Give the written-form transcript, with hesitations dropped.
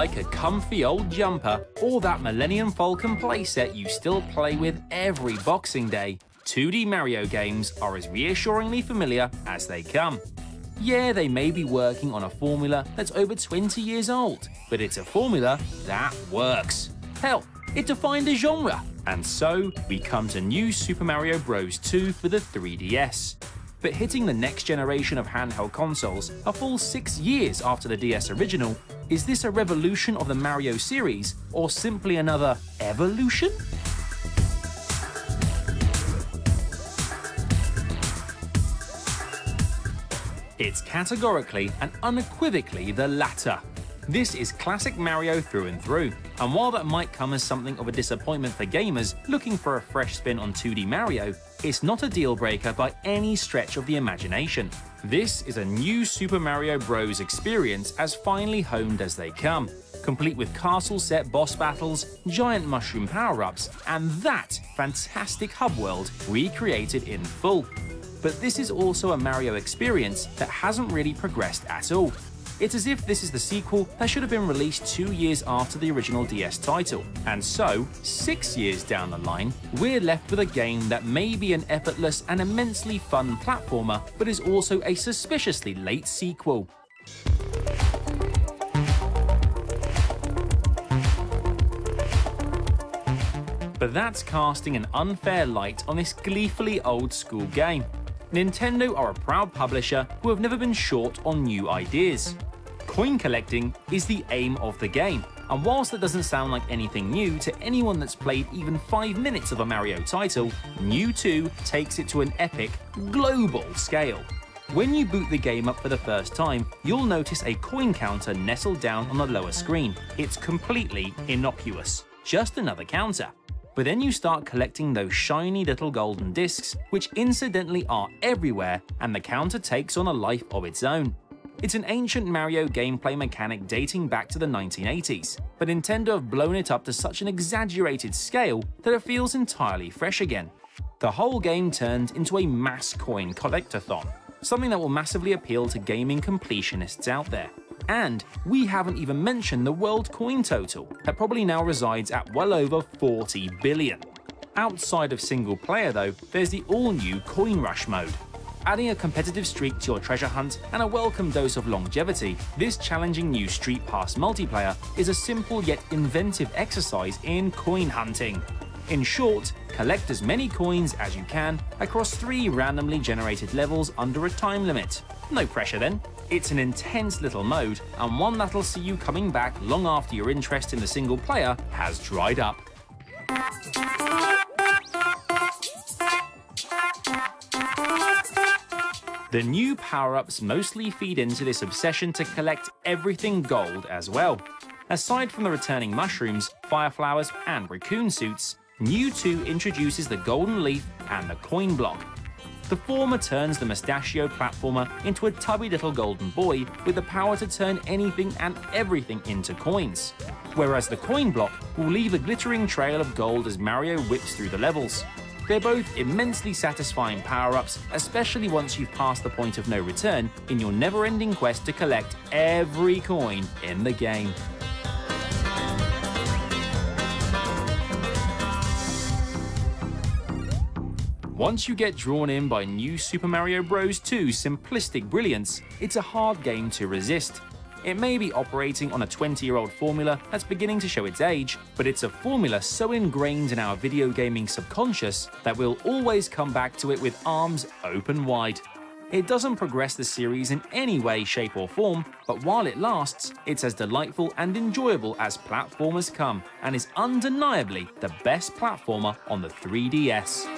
like a comfy old jumper or that Millenium Falcon playset you still play with every Boxing Day, 2D Mario games are as reassuringly familiar as they come. Yeah, they may be working on a formula that's over 20 years old, but it's a formula that works. Hell, it defined a genre. And so, we come to New Super Mario Bros. 2 for the 3DS. But hitting the next generation of handheld consoles a full 6 years after the DS original, is this a revolution of the Mario series, or simply another evolution? It's categorically and unequivocally the latter. This is classic Mario through and through, and while that might come as something of a disappointment for gamers looking for a fresh spin on 2D Mario, it's not a deal breaker by any stretch of the imagination. This is a new Super Mario Bros. Experience as finely honed as they come, complete with castle-set boss battles, giant mushroom power-ups, and that fantastic hub world recreated in full. But this is also a Mario experience that hasn't really progressed at all. It's as if this is the sequel that should have been released 2 years after the original DS title, and so, 6 years down the line, we're left with a game that may be an effortless and immensely fun platformer, but is also a suspiciously late sequel. But that's casting an unfair light on this gleefully old-school game. Nintendo are a proud publisher who have never been short on new ideas. Coin collecting is the aim of the game, and whilst that doesn't sound like anything new to anyone that's played even 5 minutes of a Mario title, New 2 takes it to an epic, global scale. When you boot the game up for the first time, you'll notice a coin counter nestled down on the lower screen. It's completely innocuous, just another counter. But then you start collecting those shiny little golden discs, which incidentally are everywhere, and the counter takes on a life of its own. It's an ancient Mario gameplay mechanic dating back to the 1980s, but Nintendo have blown it up to such an exaggerated scale that it feels entirely fresh again. The whole game turned into a mass coin collectathon, something that will massively appeal to gaming completionists out there. And we haven't even mentioned the world coin total, that probably now resides at well over 40 billion. Outside of single player though, there's the all-new Coin Rush mode. Adding a competitive streak to your treasure hunt and a welcome dose of longevity, this challenging new Street Pass multiplayer is a simple yet inventive exercise in coin hunting. In short, collect as many coins as you can across 3 randomly generated levels under a time limit. No pressure then. It's an intense little mode, and one that'll see you coming back long after your interest in the single player has dried up. The new power-ups mostly feed into this obsession to collect everything gold as well. Aside from the returning mushrooms, fire flowers, and raccoon suits, New 2 introduces the golden leaf and the coin block. The former turns the mustachioed platformer into a tubby little golden boy with the power to turn anything and everything into coins, whereas the coin block will leave a glittering trail of gold as Mario whips through the levels. They're both immensely satisfying power-ups, especially once you've passed the point of no return in your never-ending quest to collect every coin in the game. Once you get drawn in by New Super Mario Bros. 2's simplistic brilliance, it's a hard game to resist. It may be operating on a 20-year-old formula that's beginning to show its age, but it's a formula so ingrained in our video gaming subconscious that we'll always come back to it with arms open wide. It doesn't progress the series in any way, shape or form, but while it lasts, it's as delightful and enjoyable as platformers come, and is undeniably the best platformer on the 3DS.